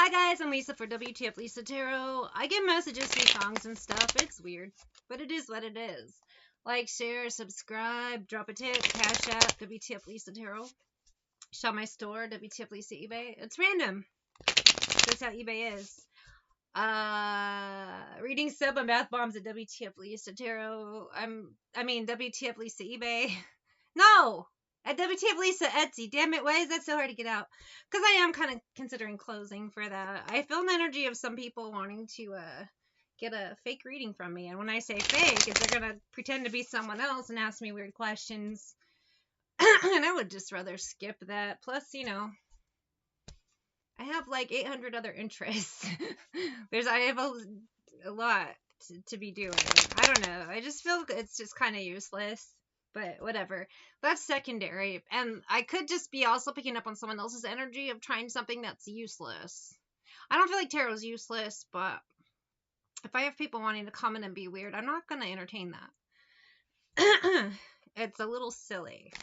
Hi guys, I'm Lisa for wtfLisa Tarot. I get messages through songs and stuff. It's weird, but it is what it is. Like, share, subscribe, drop a tip, cash app, wtfLisa Tarot. Shop my store, wtfLisa eBay. It's random. That's how eBay is. Reading sub and bath bombs at wtfLisa Tarot. wtfLisa eBay. No! At wtfLisa Etsy. Damn it, why is that so hard to get out? Because I am kind of considering closing for that. I feel an energy of some people wanting to get a fake reading from me. And when I say fake, is they're going to pretend to be someone else and ask me weird questions. And I would just rather skip that. Plus, you know, I have like 800 other interests. I have a lot to be doing. I don't know. I just feel it's just kind of useless. But whatever. That's secondary. And I could just be also picking up on someone else's energy of trying something that's useless. I don't feel like tarot is useless, but if I have people wanting to comment and be weird, I'm not going to entertain that. It's a little silly.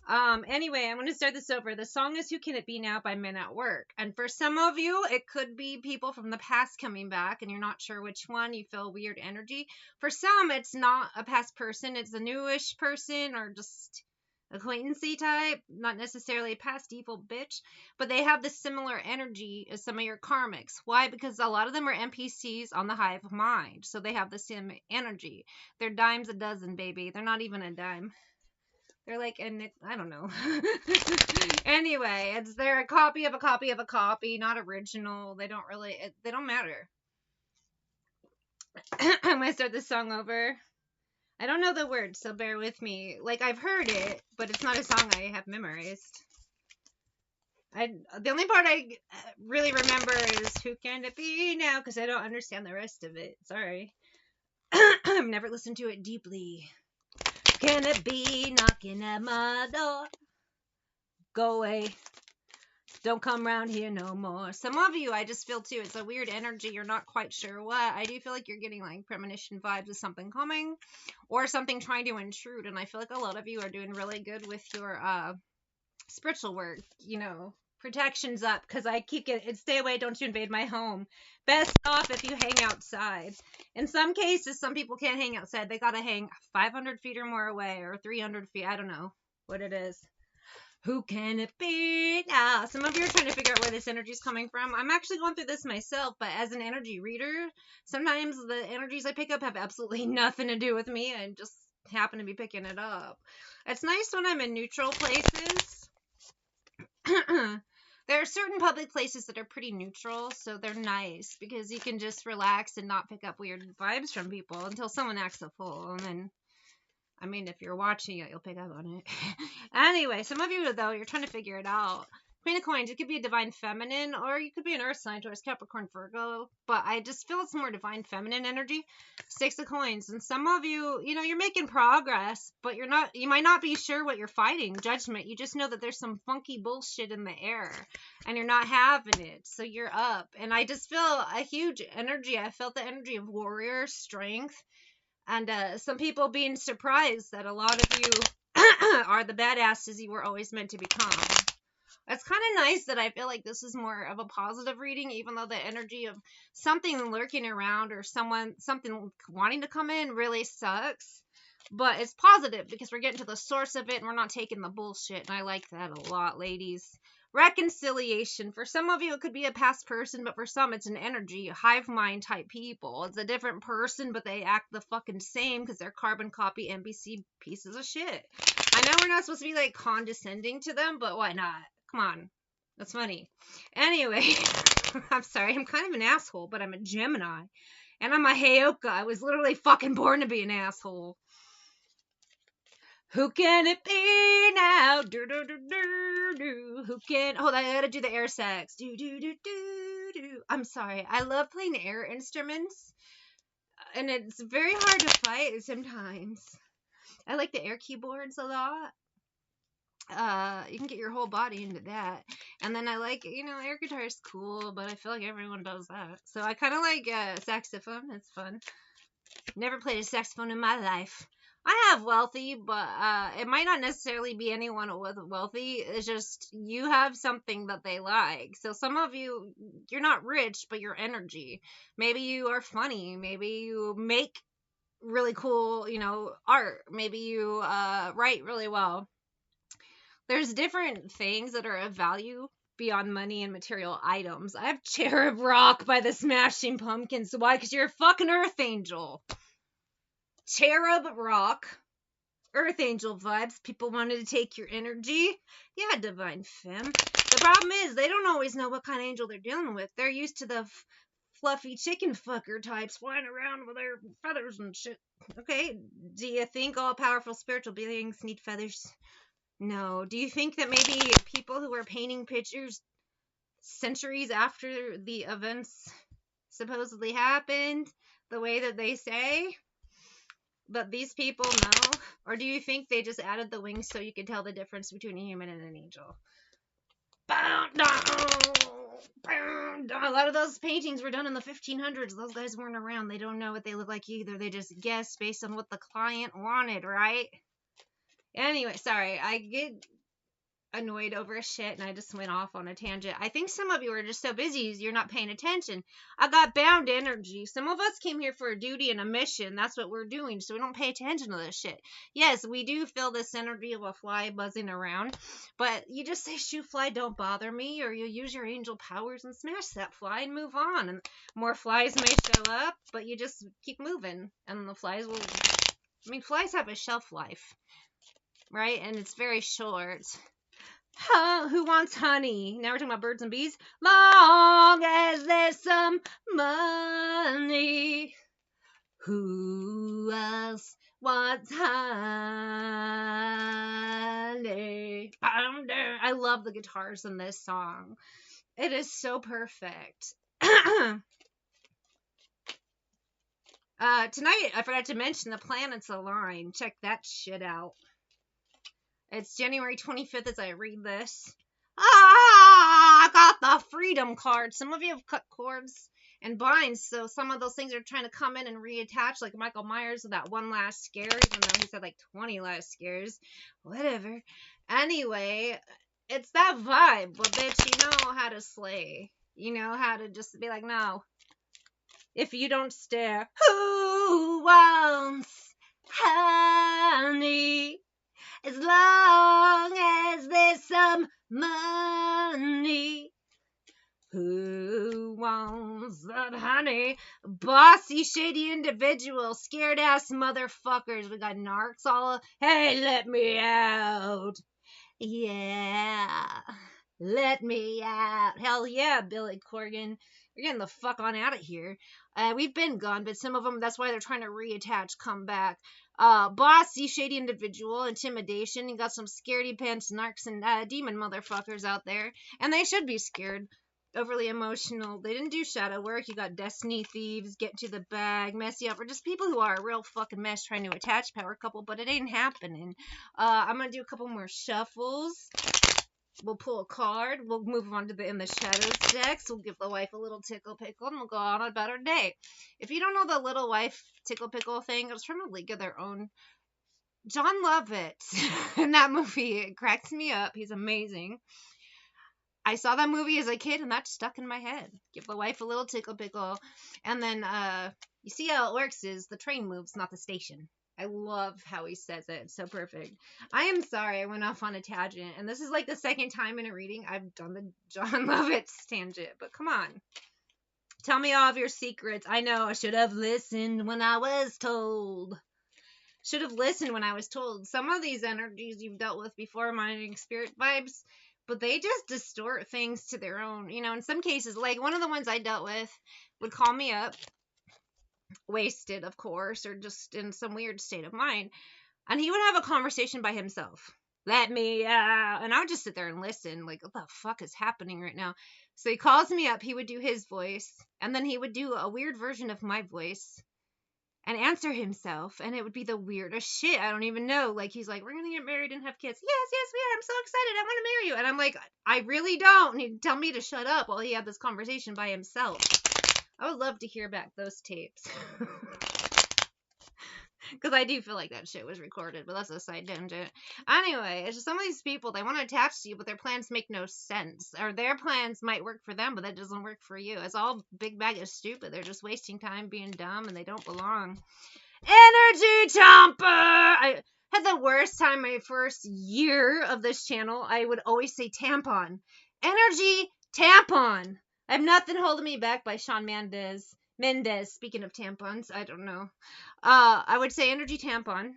Anyway, I'm going to start this over. The song is Who Can It Be Now by Men at Work. And for some of you, it could be people from the past coming back and you're not sure which one. You feel weird energy. For some, it's not a past person. It's a newish person or just acquaintancy type. Not necessarily a past evil bitch. But they have the similar energy as some of your karmics. Why? Because a lot of them are NPCs on the Hive mind. So they have the same energy. They're dimes a dozen, baby. They're not even a dime. They're like, I don't know. Anyway, they're a copy of a copy of a copy, not original. They don't matter. I'm going to start this song over. I don't know the words, so bear with me. Like, I've heard it, but it's not a song I have memorized. The only part I really remember is Who Can It Be Now, because I don't understand the rest of it. Sorry. I've never listened to it deeply. Can it be knocking at my door? Go away. Don't come around here no more. Some of you, I just feel too, it's a weird energy. You're not quite sure what. I do feel like you're getting like premonition vibes of something coming or something trying to intrude. And I feel like a lot of you are doing really good with your spiritual work, you know. Protections up, because I keep getting stay away, don't you invade my home. Best off if you hang outside. In some cases, some people can't hang outside. They gotta hang 500 feet or more away, or 300 feet. I don't know what it is. Who can it be now? Some of you are trying to figure out where this energy is coming from. I'm actually going through this myself, but as an energy reader, sometimes the energies I pick up have absolutely nothing to do with me. I just happen to be picking it up. It's nice when I'm in neutral places. There are certain public places that are pretty neutral, so they're nice because you can just relax and not pick up weird vibes from people until someone acts a fool. And then, I mean, if you're watching it, you'll pick up on it. Anyway, some of you, though, you're trying to figure it out. Queen of Coins, it could be a divine feminine, or you could be an earth sign, Taurus, Capricorn, Virgo, but I just feel it's more divine feminine energy. Six of Coins, and some of you, you know, you're making progress, but you might not be sure what you're fighting, judgment. You just know that there's some funky bullshit in the air, and you're not having it, so you're up. And I just feel a huge energy. I felt the energy of warrior, strength, and some people being surprised that a lot of you are the badasses you were always meant to become. It's kind of nice that I feel like this is more of a positive reading, even though the energy of something lurking around or something wanting to come in really sucks. But it's positive because we're getting to the source of it and we're not taking the bullshit. And I like that a lot, ladies. Reconciliation. For some of you, it could be a past person, but for some, it's an energy, hive mind type people. It's a different person, but they act the fucking same because they're carbon copy NPC pieces of shit. I know we're not supposed to be like condescending to them, but why not? Come on. That's funny. Anyway, I'm sorry. I'm kind of an asshole, but I'm a Gemini. And I'm a Heyoka. I was literally fucking born to be an asshole. Who can it be now? Do, do, do, do, do. Who can... Hold on, I gotta do the air sax. Do, do, do, do, do. I'm sorry. I love playing air instruments. And it's very hard to fight sometimes. I like the air keyboards a lot. You can get your whole body into that. And then I like, you know, air guitar is cool, but I feel like everyone does that. So I kind of like saxophone. It's fun. Never played a saxophone in my life. I have wealthy, but it might not necessarily be anyone with wealthy. It's just you have something that they like. So some of you, you're not rich, but your energy. Maybe you are funny. Maybe you make really cool, art. Maybe you write really well. There's different things that are of value beyond money and material items. I have Cherub Rock by the Smashing Pumpkins. Why? Because you're a fucking Earth Angel. Cherub Rock. Earth Angel vibes. People wanted to take your energy. Yeah, Divine Femme. The problem is they don't always know what kind of angel they're dealing with. They're used to the fluffy chicken fucker types flying around with their feathers and shit. Okay, do you think all powerful spiritual beings need feathers? No. Do you think that maybe people who were painting pictures centuries after the events supposedly happened, the way that they say, but these people know? Or do you think they just added the wings so you could tell the difference between a human and an angel? A lot of those paintings were done in the 1500s. Those guys weren't around. They don't know what they look like either. They just guess based on what the client wanted, right? Anyway, sorry, I get annoyed over shit and I just went off on a tangent. I think some of you are just so busy you're not paying attention. I got bound energy. Some of us came here for a duty and a mission. That's what we're doing, so we don't pay attention to this shit. Yes, we do feel this energy of a fly buzzing around, but you just say, shoot fly, don't bother me, or you use your angel powers and smash that fly and move on, and more flies may show up, but you just keep moving and the flies will, flies have a shelf life, right? And it's very short. Who wants honey? Now we're talking about birds and bees. Long as there's some money. Who else wants honey? I love the guitars in this song. It is so perfect. Tonight, I forgot to mention the planets align. Check that shit out. It's January 25th as I read this. I got the freedom card. Some of you have cut cords and binds, so some of those things are trying to come in and reattach, like Michael Myers with that one last scare, even though he said like 20 last scares. Whatever. Anyway, it's that vibe, but bitch, you know how to slay. You know how to just be like, no. If you don't stare, who wants honey? As long as there's some money. Who wants that honey? Bossy, shady individual, scared ass motherfuckers. We got narcs all. Hey, let me out. Yeah. Let me out. Hell yeah, Billy Corgan. We're getting the fuck on out of here. We've been gone, but some of them, that's why they're trying to reattach, come back. Bossy, shady individual, intimidation. You got some scaredy pants, narcs, and demon motherfuckers out there. And they should be scared. Overly emotional. They didn't do shadow work. You got destiny thieves, get to the bag, messy up, or just people who are a real fucking mess trying to attach power couple, but it ain't happening. I'm gonna do a couple more shuffles. We'll pull a card. We'll move on to the In the Shadows decks. We'll give the wife a little tickle pickle, and we'll go on a better day. If you don't know the little wife tickle pickle thing, it was from A League of Their Own. John Lovett in that movie, it cracks me up. He's amazing. I saw that movie as a kid, and that stuck in my head. Give the wife a little tickle pickle, and then you see how it works is the train moves, not the station. I love how he says it. It's so perfect. I am sorry I went off on a tangent, and this is like the second time in a reading I've done the John Lovett tangent, but come on. Tell me all of your secrets. I know I should have listened when I was told. Should have listened when I was told. Some of these energies you've dealt with before, monitoring spirit vibes, but they just distort things to their own. You know, in some cases, like one of the ones I dealt with would call me up, wasted, of course, or just in some weird state of mind, and he would have a conversation by himself. Let me out. And I would just sit there and listen, like, what the fuck is happening right now? So he calls me up, he would do his voice, and then he would do a weird version of my voice and answer himself, and it would be the weirdest shit. I don't even know. Like, he's like, we're gonna get married and have kids. Yes, we are. I'm so excited. I want to marry you. And I'm like, I really don't. And he'd tell me to shut up while he had this conversation by himself. I would love to hear back those tapes. Because I do feel like that shit was recorded, but that's a side tangent. Anyway, it's just some of these people, they want to attach to you, but their plans make no sense. Or their plans might work for them, but that doesn't work for you. It's all big bag of stupid. They're just wasting time being dumb, and they don't belong. Energy Chomper! I had the worst time my first year of this channel. I would always say tampon. Energy tampon. I have nothing holding me back by Shawn Mendes. Speaking of tampons, I don't know. I would say energy tampon,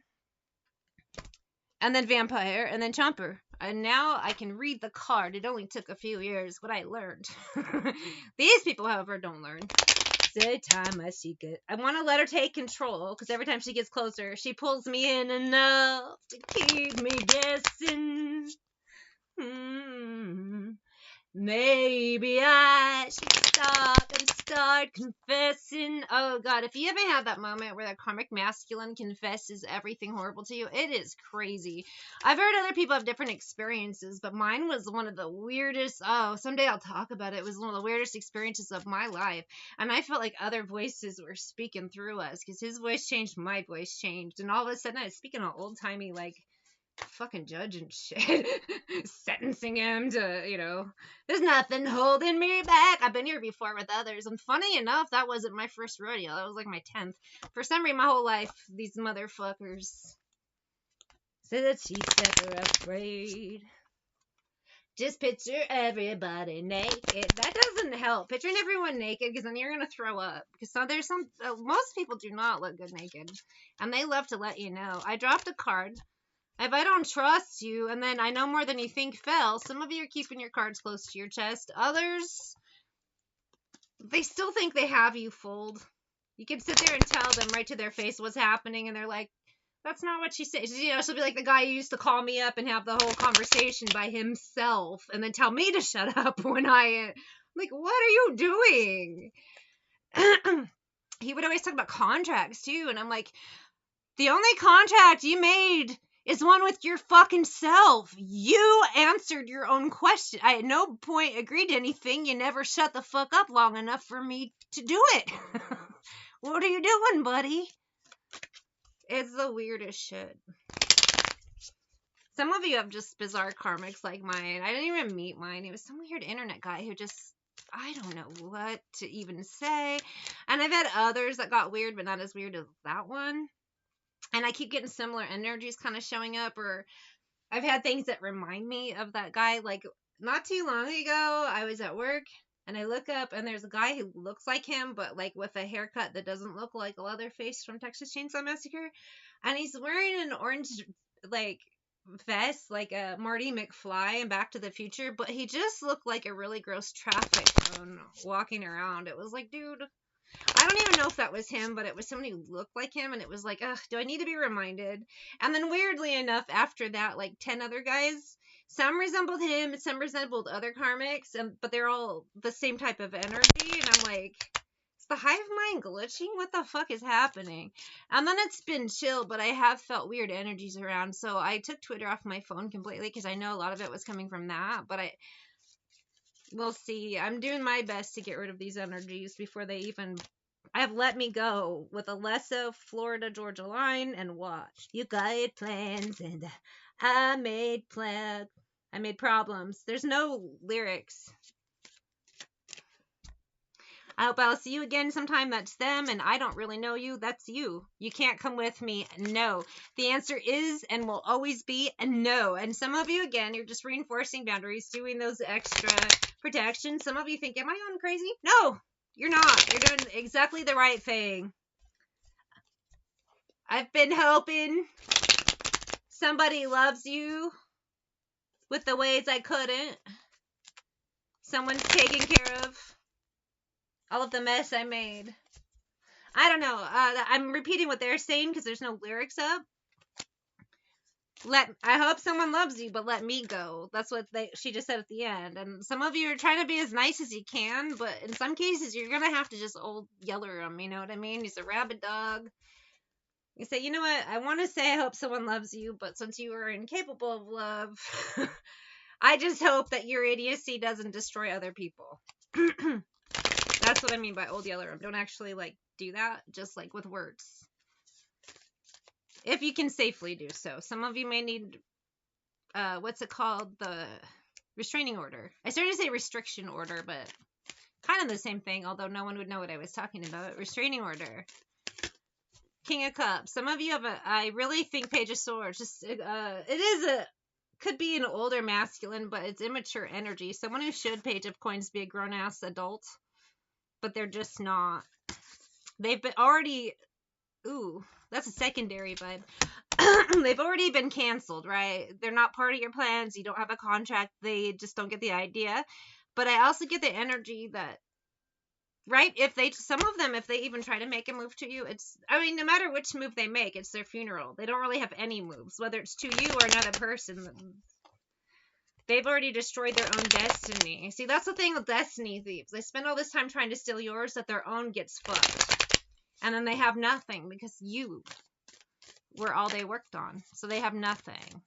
and then vampire, and then chomper. And now I can read the card. It only took a few years, but I learned. These people, however, don't learn. Every time I seek it, I want to let her take control, because every time she gets closer, she pulls me in enough to keep me guessing. Maybe I should stop and start confessing. Oh God, if you haven't had that moment where that karmic masculine confesses everything horrible to you, it is crazy. I've heard other people have different experiences, but mine was one of the weirdest. Oh, someday I'll talk about it. It was one of the weirdest experiences of my life. And I felt like other voices were speaking through us, because his voice changed, my voice changed. And all of a sudden I was speaking all old-timey, like, fucking judge and shit. Sentencing him to, there's nothing holding me back. I've been here before with others, and funny enough, that wasn't my first rodeo. That was like my 10th. For some reason, my whole life, these motherfuckers say that she's never afraid. Just picture everybody naked. That doesn't help. Picturing everyone naked, because then you're gonna throw up. Because most people do not look good naked, and they love to let you know. I dropped a card. If I don't trust you, and then I know more than you think fell, some of you are keeping your cards close to your chest. Others, they still think they have you fooled. You can sit there and tell them right to their face what's happening, and they're like, that's not what she said. She'll be like the guy who used to call me up and have the whole conversation by himself, and then tell me to shut up when like, what are you doing? He would always talk about contracts, too, and I'm like, the only contract you made is one with your fucking self. You answered your own question. I at no point agreed to anything. You never shut the fuck up long enough for me to do it. What are you doing, buddy? It's the weirdest shit. Some of you have just bizarre karmics like mine. I didn't even meet mine. He was some weird internet guy who just, I don't know what to even say. And I've had others that got weird, but not as weird as that one. And I keep getting similar energies kind of showing up, or I've had things that remind me of that guy. Like, not too long ago, I was at work, and I look up, and there's a guy who looks like him, but, like, with a haircut that doesn't look like a Leatherface from Texas Chainsaw Massacre. And he's wearing an orange, like, vest, like a Marty McFly in Back to the Future, but he just looked like a really gross traffic cone walking around. It was like, dude, I don't even know if that was him, but it was somebody who looked like him, and it was like, ugh, do I need to be reminded? And then weirdly enough, after that, like 10 other guys, some resembled him, some resembled other karmics, but they're all the same type of energy, and I'm like, is the hive mind glitching? What the fuck is happening? And then it's been chill, but I have felt weird energies around, so I took Twitter off my phone completely, because I know a lot of it was coming from that, but we'll see. I'm doing my best to get rid of these energies before they even... I have let me go with Alessa, Florida, Georgia line, and watch. You got plans, and I made problems. There's no lyrics. I hope I'll see you again sometime. That's them, and I don't really know you. That's you. You can't come with me. No. The answer is and will always be a no. And some of you, again, you're just reinforcing boundaries, doing those extra protections. Some of you think, am I going crazy? No, you're not. You're doing exactly the right thing. I've been hoping somebody loves you with the ways I couldn't. Someone's taking care of all of the mess I made. I don't know. I'm repeating what they're saying because there's no lyrics up. I hope someone loves you, but let me go. That's what she just said at the end. And some of you are trying to be as nice as you can, but in some cases you're gonna have to just old yeller him. You know what I mean? He's a rabid dog. You say, you know what? I want to say I hope someone loves you, but since you are incapable of love, I just hope that your idiocy doesn't destroy other people. That's what I mean by old yeller. Don't actually, like, do that, just, like, with words. if you can safely do so. Some of you may need, what's it called? The restraining order. I started to say restriction order, but kind of the same thing, although no one would know what I was talking about. Restraining order. King of Cups. Some of you have I really think Page of Swords. Just, could be an older masculine, but it's immature energy. Someone who should Page of Coins be a grown-ass adult, but they're just not. They've been already, ooh, that's a secondary vibe. They've already been canceled, right? They're not part of your plans. You don't have a contract. They just don't get the idea. But I also get the energy that, right, some of them, if they even try to make a move to you, no matter which move they make, it's their funeral. They don't really have any moves, whether it's to you or another person. They've already destroyed their own destiny. See, that's the thing with destiny thieves. They spend all this time trying to steal yours that their own gets fucked. And then they have nothing because you were all they worked on. So they have nothing.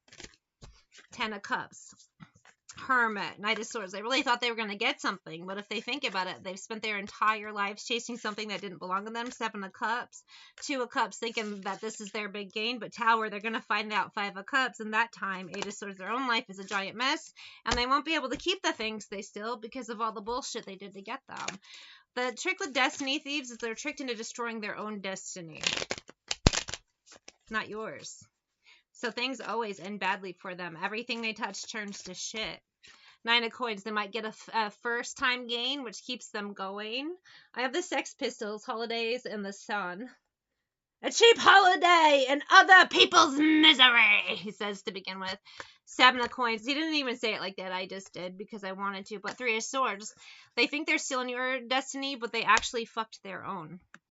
10 of Cups. Hermit. Knight of Swords. They really thought they were going to get something. But if they think about it, they've spent their entire lives chasing something that didn't belong to them. 7 of Cups. 2 of Cups, thinking that this is their big gain. But Tower, they're going to find out. 5 of Cups. And that time, 8 of Swords, their own life is a giant mess. And they won't be able to keep the things they steal because of all the bullshit they did to get them. The trick with destiny thieves is they're tricked into destroying their own destiny. Not yours. So things always end badly for them. Everything they touch turns to shit. 9 of Coins. They might get a first time gain, which keeps them going. I have the Sex Pistols, Holidays, and the Sun. A cheap holiday and other people's misery, he says to begin with. 7 of Coins. He didn't even say it like that. I just did because I wanted to. But 3 of Swords. They think they're stealing your destiny, but they actually fucked their own.